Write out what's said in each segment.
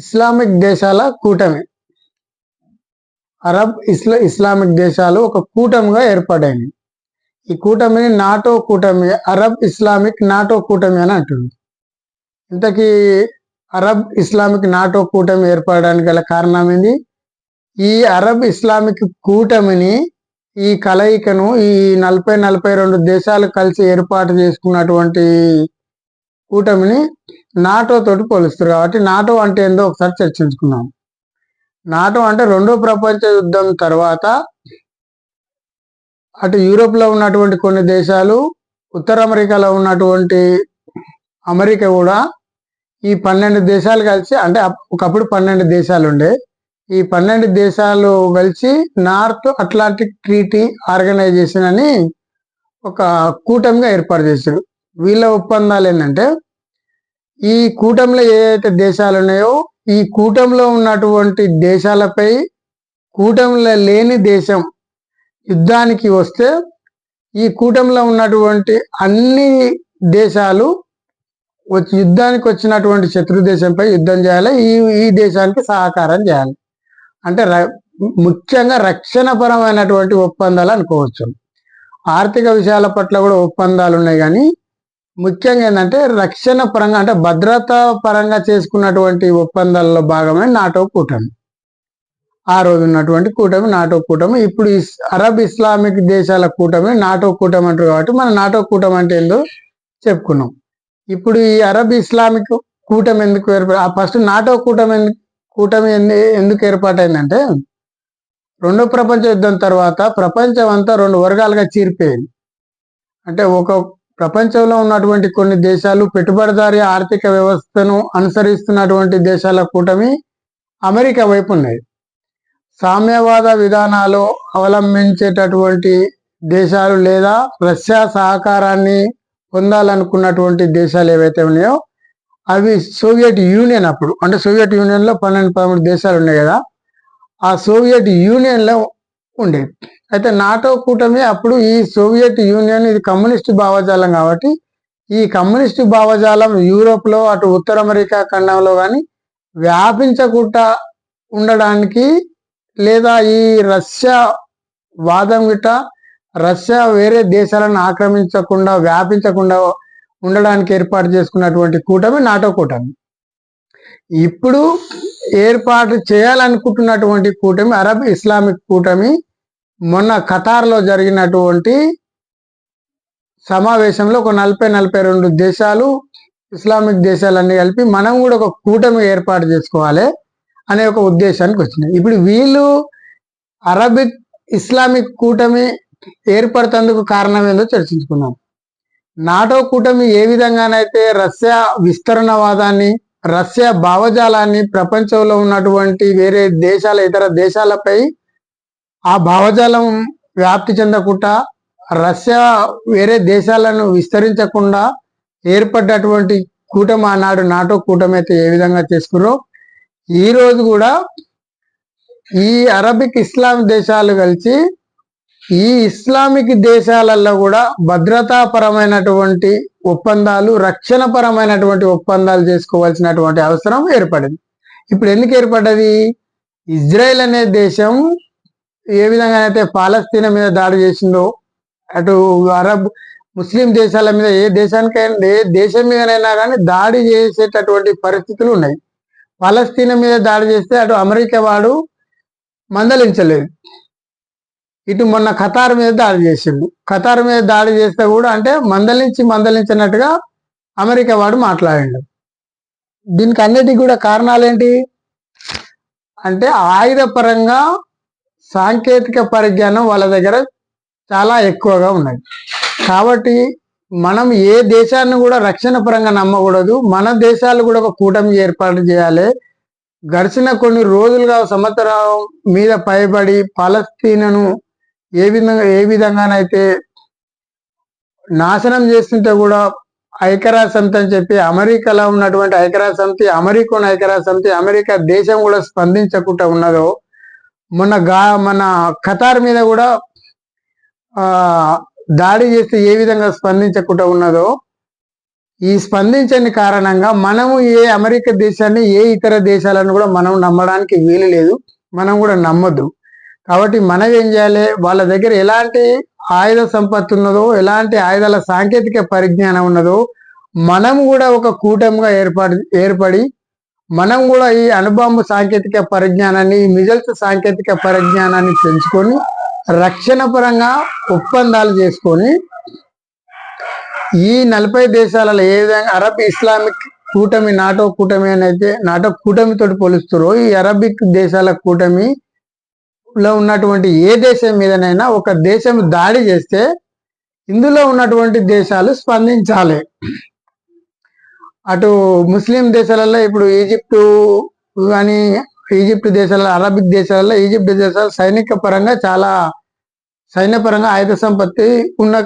Islamic దేశాల కూటమి. Islamic దేశాలు ఒక కూటమిగా ఏర్పడాయి. ఈ కూటమిని నాటో కూటమి, అరబ్ ఇస్లామిక్ నాటో కూటమి అని అంటుంది. ఇంతకీ అరబ్ ఇస్లామిక్ నాటో కూటమి ఏర్పడడానికి గల కారణం ఏంది? ఈ అరబ్ ఇస్లామిక్ కూటమిని, ఈ కలయికను ఈ 40-42 దేశాలు కలిసి ఏర్పాటు చేసుకున్నటువంటి కూటమిని నాటో తోటి పోలుస్తారు. కాబట్టి నాటో అంటే ఏందో ఒకసారి చర్చించుకున్నాం. నాటో అంటే రెండో ప్రపంచ యుద్ధం తర్వాత అటు యూరోప్ లో ఉన్నటువంటి కొన్ని దేశాలు, ఉత్తర అమెరికాలో ఉన్నటువంటి అమెరికా కూడా ఈ 12 దేశాలు కలిసి, అంటే ఒకప్పుడు 12 దేశాలు ఉండే, ఈ 12 దేశాలు కలిసి నార్త్ అట్లాంటిక్ ట్రీటీ ఆర్గనైజేషన్ అని ఒక కూటమిగా ఏర్పాటు చేశారు. వీళ్ళ ఒప్పందాలు ఏంటంటే, ఈ కూటమిలో ఏదైతే దేశాలు ఉన్నాయో ఈ కూటమిలో ఉన్నటువంటి దేశాలపై కూటమిలో లేని దేశం యుద్ధానికి వస్తే ఈ కూటమిలో ఉన్నటువంటి అన్ని దేశాలు యుద్ధానికి వచ్చినటువంటి శత్రు దేశంపై యుద్ధం చేయాలి, ఈ దేశానికి సహకారం చేయాలి. అంటే ముఖ్యంగా రక్షణపరమైనటువంటి ఒప్పందాలు అనుకోవచ్చు. ఆర్థిక విషయాల పట్ల కూడా ఒప్పందాలు ఉన్నాయి, కానీ ముఖ్యంగా ఏంటంటే రక్షణ పరంగా, అంటే భద్రతా పరంగా చేసుకున్నటువంటి ఒప్పందాల్లో భాగమే నాటో కూటమి. ఆ రోజు ఉన్నటువంటి కూటమి నాటో కూటమి. ఇప్పుడు అరబ్ ఇస్లామిక్ దేశాల కూటమి నాటో కూటమి అంటారు. కాబట్టి మన నాటో కూటమి అంటే ఏందో చెప్పుకున్నాం. ఇప్పుడు ఈ అరబ్ ఇస్లామిక్ కూటమి ఎందుకు ఫస్ట్ నాటో కూటమి ఎందుకు ఏర్పాటైందంటే, రెండో ప్రపంచ యుద్ధం తర్వాత ప్రపంచం అంతా 2 వర్గాలుగా చీరిపోయింది. అంటే ఒక ప్రపంచంలో ఉన్నటువంటి కొన్ని దేశాలు పెట్టుబడిదారీ ఆర్థిక వ్యవస్థను అనుసరిస్తున్నటువంటి దేశాల కూటమి అమెరికా వైపు ఉన్నాయి. సామ్యవాద విధానాలు అవలంబించేటటువంటి దేశాలు లేదా రష్యా సహకారాన్ని పొందాలనుకున్నటువంటి దేశాలు ఏవైతే ఉన్నాయో అవి సోవియట్ యూనియన్. అప్పుడు అంటే సోవియట్ యూనియన్లో 12-13 దేశాలు ఉన్నాయి కదా, ఆ సోవియట్ యూనియన్లో ఉండేవి. అయితే నాటో కూటమి అప్పుడు ఈ సోవియట్ యూనియన్ ఇది కమ్యూనిస్టు భావజాలం, కాబట్టి ఈ కమ్యూనిస్టు భావజాలం యూరోప్లో అటు ఉత్తర అమెరికా ఖండంలో కానీ వ్యాపించకుండా ఉండడానికి, లేదా ఈ రష్యా వాదం గిట్ట రష్యా వేరే దేశాలను ఆక్రమించకుండా వ్యాపించకుండా ఉండడానికి ఏర్పాటు చేసుకున్నటువంటి కూటమి నాటో కూటమి. ఇప్పుడు ఏర్పాటు చేయాలనుకుంటున్నటువంటి కూటమి అరబ్ ఇస్లామిక్ కూటమి. మొన్న ఖతార్లో జరిగినటువంటి సమావేశంలో ఒక 40-42 దేశాలు, ఇస్లామిక్ దేశాలన్నీ కలిపి మనం కూడా ఒక కూటమి ఏర్పాటు చేసుకోవాలి అనే ఒక ఉద్దేశానికి వచ్చినాయి. ఇప్పుడు వీళ్ళు అరబిక్ ఇస్లామిక్ కూటమి ఏర్పడేందుకు కారణం ఏందో చర్చించుకున్నాం. నాటో కూటమి ఏ విధంగానైతే రష్యా విస్తరణవాదాన్ని, రష్యా భావజాలాన్ని ప్రపంచంలో ఉన్నటువంటి వేరే దేశాల ఇతర దేశాలపై ఆ భావజాలం వ్యాప్తి చెందకుండా, రష్యా వేరే దేశాలను విస్తరించకుండా ఏర్పడ్డటువంటి కూటమి ఆనాడు నాటో కూటమి అయితే ఏ విధంగా చేసుకున్నారో ఈ రోజు కూడా ఈ అరబిక్ ఇస్లాం దేశాలు కలిసి ఈ ఇస్లామిక్ దేశాలలో కూడా భద్రతాపరమైనటువంటి ఒప్పందాలు, రక్షణ పరమైనటువంటి ఒప్పందాలు చేసుకోవాల్సినటువంటి అవసరం ఏర్పడింది. ఇప్పుడు ఎందుకు ఏర్పడ్డది? ఇజ్రాయెల్ అనే దేశం ఏ విధంగానైతే పాలస్తీనా మీద దాడి చేసిందో, అటు అరబ్ ముస్లిం దేశాల మీద ఏ దేశం మీదనైనా కానీ దాడి చేసేటటువంటి పరిస్థితులు ఉన్నాయి. పాలస్తీనా మీద దాడి చేస్తే అటు అమెరికా వాడు మందలించలేదు, ఇటు మొన్న ఖతార్ మీద దాడి చేసిండు. ఖతార్ మీద దాడి చేస్తే కూడా అంటే మందలించినట్టుగా అమెరికా వాడు మాట్లాడిండు. దీనికి అన్నిటికీ కూడా కారణాలు ఏంటి అంటే, ఆయుధ పరంగా సాంకేతిక పరిజ్ఞానం వాళ్ళ దగ్గర చాలా ఎక్కువగా ఉన్నది. కాబట్టి మనం ఏ దేశాన్ని కూడా రక్షణ పరంగా నమ్మకూడదు. మన దేశాలు కూడా ఒక కూటమి ఏర్పాటు చేయాలి. గడిచిన కొన్ని రోజులుగా సంవత్సరం మీద పైబడి పాలస్తీనాను ఏ విధంగానైతే నాశనం చేస్తుంటే కూడా ఐక్యరాజ్య సమితి అని చెప్పి అమెరికాలో ఉన్నటువంటి ఐక్యరాజ్య సమితి, అమెరికన్ ఐక్యరాజ్య సమితి, అమెరికా దేశం కూడా స్పందించకుండా ఉన్నదో, మన ఖతార్ మీద కూడా దాడి చేస్తే ఏ విధంగా స్పందించకుండా ఉన్నదో, ఈ స్పందించని కారణంగా మనము ఏ అమెరికా దేశాన్ని ఏ ఇతర దేశాలను కూడా మనం నమ్మడానికి వీలు లేదు, మనం కూడా నమ్మద్దు. కాబట్టి మనం ఏం చేయాలి, వాళ్ళ దగ్గర ఎలాంటి ఆయుధ సంపత్తి ఉన్నదో, ఎలాంటి ఆయుధాల సాంకేతిక పరిజ్ఞానం ఉన్నదో మనం కూడా ఒక కూటమిగా ఏర్పడి మనం కూడా ఈ అణుబాంబు సాంకేతిక పరిజ్ఞానాన్ని, మిజల్స్ సాంకేతిక పరిజ్ఞానాన్ని పెంచుకొని రక్షణ పరంగా ఒప్పందాలు చేసుకొని ఈ 40 దేశాలలో ఏ విధంగా అరబ్ ఇస్లామిక్ కూటమి, నాటో కూటమి అయితే నాటో కూటమితో పోలుస్తారో ఈ అరబిక్ దేశాల కూటమిలో ఉన్నటువంటి ఏ దేశం మీదనైనా ఒక దేశం దాడి చేస్తే ఇందులో ఉన్నటువంటి దేశాలు స్పందించాలి. అటు ముస్లిం దేశాలలో ఇప్పుడు ఈజిప్టు కానీ, ఈజిప్ట్ దేశాల అరబిక్ దేశాలలో ఈజిప్ట్ దేశాలు సైన్యపరంగా ఆయుధ సంపత్తి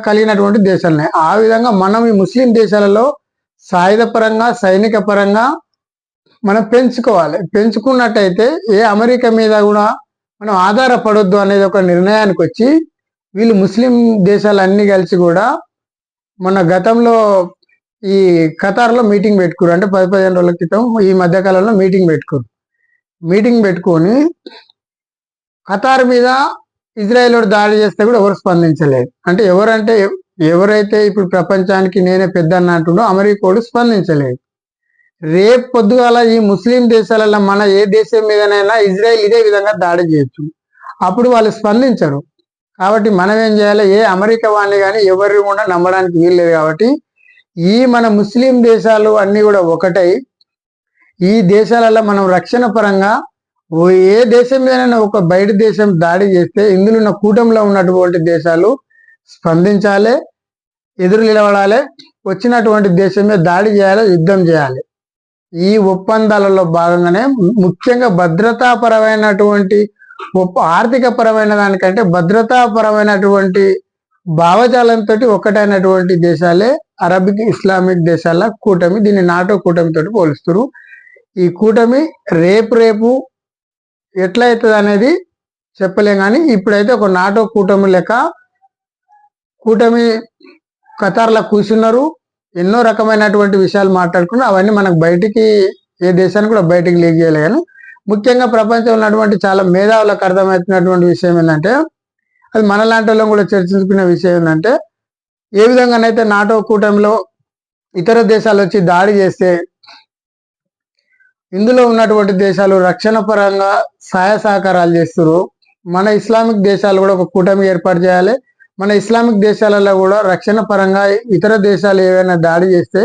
కలిగినటువంటి దేశాలనే. ఆ విధంగా మనం ఈ ముస్లిం దేశాలలో సాయుధ పరంగా, సైనిక పరంగా మనం పెంచుకోవాలి. పెంచుకున్నట్టయితే ఏ అమెరికా మీద కూడా మనం ఆధారపడొద్దు అనేది ఒక నిర్ణయానికి వచ్చి వీళ్ళు ముస్లిం దేశాలన్నీ కలిసి కూడా మన గతంలో ఈ ఖతార్లో మీటింగ్ పెట్టుకోరు, అంటే 10-15 రోజుల క్రితం ఈ మధ్యకాలంలో మీటింగ్ పెట్టుకొని ఖతార్ మీద ఇజ్రాయెల్ దాడి చేస్తే కూడా ఎవరు స్పందించలేదు. అంటే ఎవరైతే ఇప్పుడు ప్రపంచానికి నేనే పెద్ద అంటుండో అమెరికా స్పందించలేదు. రేపు పొద్దుగాల ఈ ముస్లిం దేశాలలో మన ఏ దేశం మీదనైనా ఇజ్రాయెల్ ఇదే విధంగా దాడి చేయొచ్చు, అప్పుడు వాళ్ళు స్పందించరు. కాబట్టి మనం ఏం చేయాలి, ఏ అమెరికా వాడిని కానీ ఎవరిని కూడా నమ్మడానికి వీల్లేదు. కాబట్టి ఈ మన ముస్లిం దేశాలు అన్నీ కూడా ఒకటై ఈ దేశాలలో మనం రక్షణ పరంగా ఏ దేశం మీదైనా ఒక బయట దేశం దాడి చేస్తే ఇందులో ఉన్న కూటమిలో ఉన్నటువంటి దేశాలు స్పందించాలి, ఎదురు నిలబడాలి, వచ్చినటువంటి దేశం మీద దాడి చేయాలి, యుద్ధం చేయాలి. ఈ ఒప్పందాలలో భాగంగానే ముఖ్యంగా భద్రతాపరమైనటువంటి ఆర్థిక పరమైన దానికంటే భద్రతాపరమైనటువంటి భావజాలంతో ఒకటైనటువంటి దేశాలే అరబిక్ ఇస్లామిక్ దేశాల కూటమి. దీన్ని నాటో కూటమితో పోలుస్తారు. ఈ కూటమి రేపు ఎట్లయితుంది అనేది చెప్పలేం, కానీ ఇప్పుడైతే ఒక నాటో కూటమి ఖతార్లో కూర్చున్నారు, ఎన్నో రకమైనటువంటి విషయాలు మాట్లాడుకున్నారు. అవన్నీ మనకు బయటికి ఏ దేశానికి కూడా బయటికి లీక్ చేయాలి. కానీ ముఖ్యంగా ప్రపంచంలో ఉన్నటువంటి చాలా మేధావులకు అర్థమవుతున్నటువంటి విషయం ఏంటంటే, అది మనలాంటి వాళ్ళం కూడా చర్చించుకునే విషయం ఏంటంటే, ఏ విధంగానైతే నాటో కూటమిలో ఇతర దేశాలు వచ్చి దాడి చేస్తే ఇందులో ఉన్నటువంటి దేశాలు రక్షణ పరంగా సహాయ సహకారాలు చేస్తారు, మన ఇస్లామిక్ దేశాలు కూడా ఒక కూటమి ఏర్పాటు చేయాలి. మన ఇస్లామిక్ దేశాలలో కూడా రక్షణ పరంగా ఇతర దేశాలు ఏవైనా దాడి చేస్తే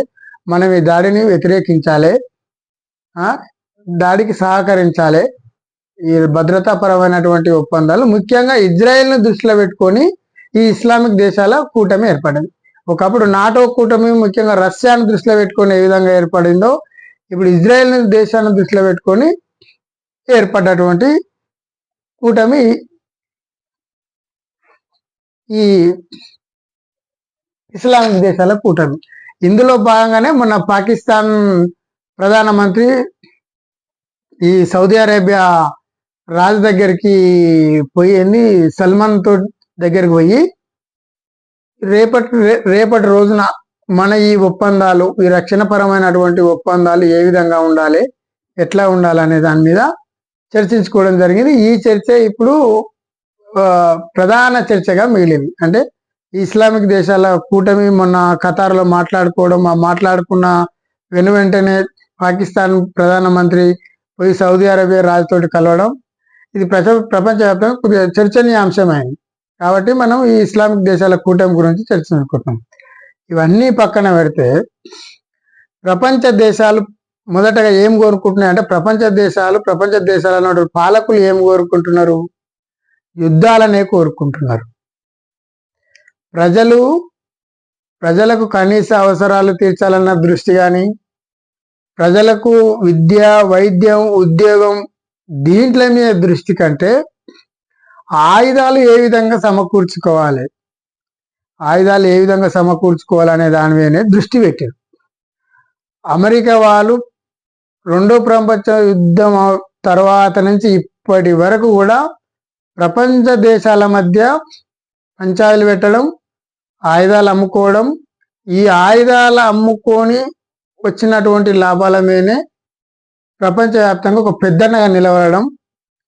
మనం ఈ దాడిని వ్యతిరేకించాలి, దాడికి సహకరించాలి. ఈ భద్రతాపరమైనటువంటి ఒప్పందాలు ముఖ్యంగా ఇజ్రాయెల్ను దృష్టిలో పెట్టుకొని ఈ ఇస్లామిక్ దేశాల కూటమి ఏర్పడింది. ఒకప్పుడు నాటో కూటమి ముఖ్యంగా రష్యాను దృష్టిలో పెట్టుకొని ఏ విధంగా ఏర్పడిందో ఇప్పుడు ఇజ్రాయెల్ దేశాన్ని దృష్టిలో పెట్టుకొని ఏర్పడ్డటువంటి కూటమి ఈ ఇస్లామిక్ దేశాల కూటమి. ఇందులో భాగంగానే మొన్న పాకిస్తాన్ ప్రధానమంత్రి ఈ సౌదీ అరేబియా రాజు దగ్గరికి పోయింది, సల్మాన్ తో దగ్గరికి పోయి రేపటి రోజున మన ఈ ఒప్పందాలు, ఈ రక్షణ పరమైనటువంటి ఒప్పందాలు ఏ విధంగా ఉండాలి, ఎట్లా ఉండాలి అనే దాని మీద చర్చించుకోవడం జరిగింది. ఈ చర్చ ఇప్పుడు ప్రధాన చర్చగా మిగిలింది. అంటే ఇస్లామిక్ దేశాల కూటమి మొన్న ఖతార్లో మాట్లాడుకోవడం, ఆ మాట్లాడుకున్న వెంటనే పాకిస్తాన్ ప్రధానమంత్రి పోయి సౌదీ అరేబియా రాజుతోటి కలవడం, ఇది ప్రపంచవ్యాప్తంగా కొద్దిగా చర్చనీయాంశమైంది. కాబట్టి మనం ఈ ఇస్లామిక్ దేశాల కూటమి గురించి చర్చించుకుంటాం. ఇవన్నీ పక్కన పెడితే ప్రపంచ దేశాలు మొదటగా ఏం కోరుకుంటున్నాయి అంటే, ప్రపంచ దేశాల పాలకులు ఏం కోరుకుంటున్నారు, యుద్ధాలనే కోరుకుంటున్నారు. ప్రజలకు కనీస అవసరాలు తీర్చాలన్న దృష్టి కానీ, ప్రజలకు విద్య, వైద్యం, ఉద్యోగం దీంట్ల మీద దృష్టి కంటే ఆయుధాలు ఏ విధంగా సమకూర్చుకోవాలనే దాని మీదనే దృష్టి పెట్టారు. అమెరికా వాళ్ళు 2వ ప్రపంచ యుద్ధం తర్వాత నుంచి ఇప్పటి వరకు కూడా ప్రపంచ దేశాల మధ్య పంచాయతీలు పెట్టడం, ఆయుధాలు అమ్ముకోవడం, ఈ ఆయుధాలు అమ్ముకొని వచ్చినటువంటి లాభాల మీదనే ప్రపంచవ్యాప్తంగా ఒక పెద్దన్నగా నిలవడం,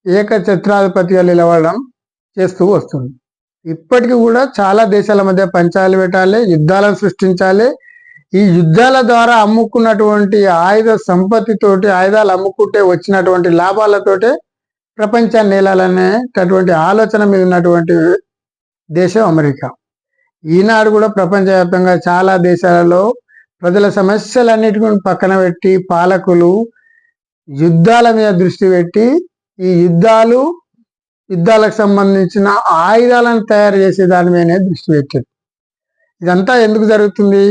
ఏకఛత్రాధిపతిగా నిలవడం చేస్తూ వస్తుంది. ఇప్పటికీ కూడా చాలా దేశాల మధ్య పంచాలు పెట్టాలి, యుద్ధాలను సృష్టించాలి. ఈ యుద్ధాల ద్వారా అమ్ముకున్నటువంటి ఆయుధ సంపత్తితోటి, ఆయుధాలు అమ్ముకుంటే వచ్చినటువంటి లాభాలతోటే ప్రపంచాన్ని నేలాలనేటటువంటి ఆలోచన మీద ఉన్నటువంటి దేశం అమెరికా. ఈనాడు కూడా ప్రపంచవ్యాప్తంగా చాలా దేశాలలో ప్రజల సమస్యలన్నిటిని పక్కన పెట్టి పాలకులు యుద్ధాల మీద దృష్టి పెట్టి ఈ యుద్ధాలకు సంబంధించిన ఆయుధాలను తయారు చేసే దాని మీదనే దృష్టి పెట్టారు. ఇదంతా ఎందుకు జరుగుతుంది?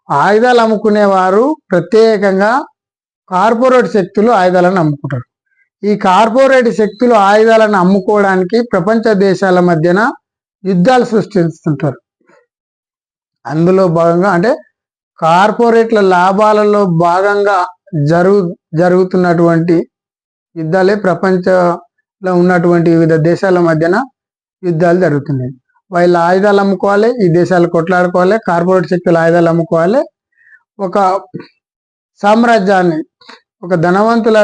ఆయుధాలు అమ్ముకునేవారు ప్రత్యేకంగా కార్పొరేట్ శక్తులు ఆయుధాలను అమ్ముకుంటారు. ఈ కార్పొరేట్ శక్తులు ఆయుధాలను అమ్ముకోవడానికి ప్రపంచ దేశాల మధ్యన యుద్ధాలు సృష్టిస్తుంటారు. అందులో భాగంగా అంటే కార్పొరేట్ల లాభాలలో భాగంగా జరుగుతున్నటువంటి యుద్ధాలే ప్రపంచంలో ఉన్నటువంటి వివిధ దేశాల మధ్యన యుద్ధాలు జరుగుతున్నాయి. వాళ్ళు ఆయుధాలు అమ్ముకోవాలి, ఈ దేశాలు కొట్లాడుకోవాలి, కార్పొరేట్ శక్తులు ఆయుధాలు అమ్ముకోవాలి, ఒక సామ్రాజ్యాన్ని, ఒక ధనవంతుల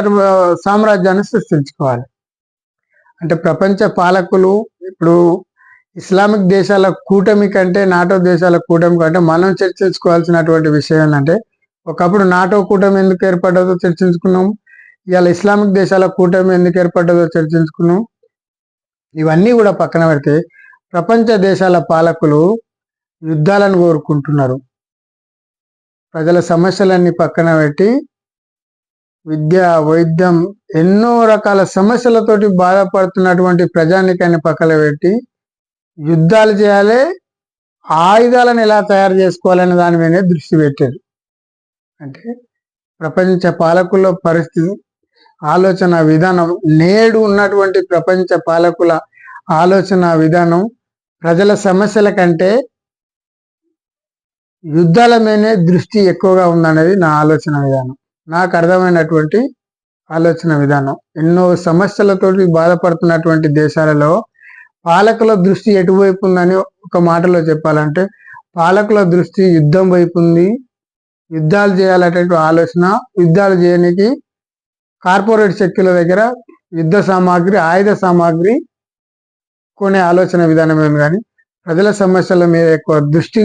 సామ్రాజ్యాన్ని సృష్టించుకోవాలి. అంటే ప్రపంచ పాలకులు ఇప్పుడు ఇస్లామిక్ దేశాల కూటమి కంటే నాటో దేశాల కూటమి కంటే మనం చర్చించుకోవాల్సినటువంటి విషయం ఏంటంటే, ఒకప్పుడు నాటో కూటమి ఎందుకు ఏర్పడ్డదో చర్చించుకున్నాం, ఇవాళ ఇస్లామిక్ దేశాల కూటమి ఎందుకు ఏర్పడ్డదో చర్చించుకున్నాం. ఇవన్నీ కూడా పక్కన పెడితే ప్రపంచ దేశాల పాలకులు యుద్ధాలను కోరుకుంటున్నారు. ప్రజల సమస్యలన్నీ పక్కన పెట్టి విద్య, వైద్యం, ఎన్నో రకాల సమస్యలతోటి బాధపడుతున్నటువంటి ప్రజానికాన్ని పక్కన పెట్టి యుద్ధాలు చేయాలి, ఆయుధాలను ఎలా తయారు చేసుకోవాలనే దాని మీదనే దృష్టి పెట్టారు. అంటే ప్రపంచ పాలకుల పరిస్థితి, ఆలోచన విధానం, నేడు ఉన్నటువంటి ప్రపంచ పాలకుల ఆలోచన విధానం ప్రజల సమస్యల కంటే యుద్ధాల మీదనే దృష్టి ఎక్కువగా ఉందనేది నా ఆలోచన విధానం, నాకు అర్థమైనటువంటి ఆలోచన విధానం. ఎన్నో సమస్యలతోటి బాధపడుతున్నటువంటి దేశాలలో పాలకుల దృష్టి ఎటువైపు ఉందని ఒక మాటలో చెప్పాలంటే పాలకుల దృష్టి యుద్ధం వైపు ఉంది. యుద్ధాలు చేయాలనేటువంటి ఆలోచన, యుద్ధాలు చేయడానికి కార్పొరేట్ శక్తుల దగ్గర యుద్ధ సామాగ్రి, ఆయుధ సామాగ్రి కొనే ఆలోచన విధానమే కానీ ప్రజల సమస్యల మీద ఎక్కువ దృష్టి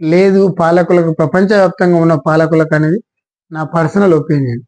లేదు పాలకులకు, ప్రపంచవ్యాప్తంగా ఉన్న పాలకులకు అనేది నా పర్సనల్ ఒపీనియన్.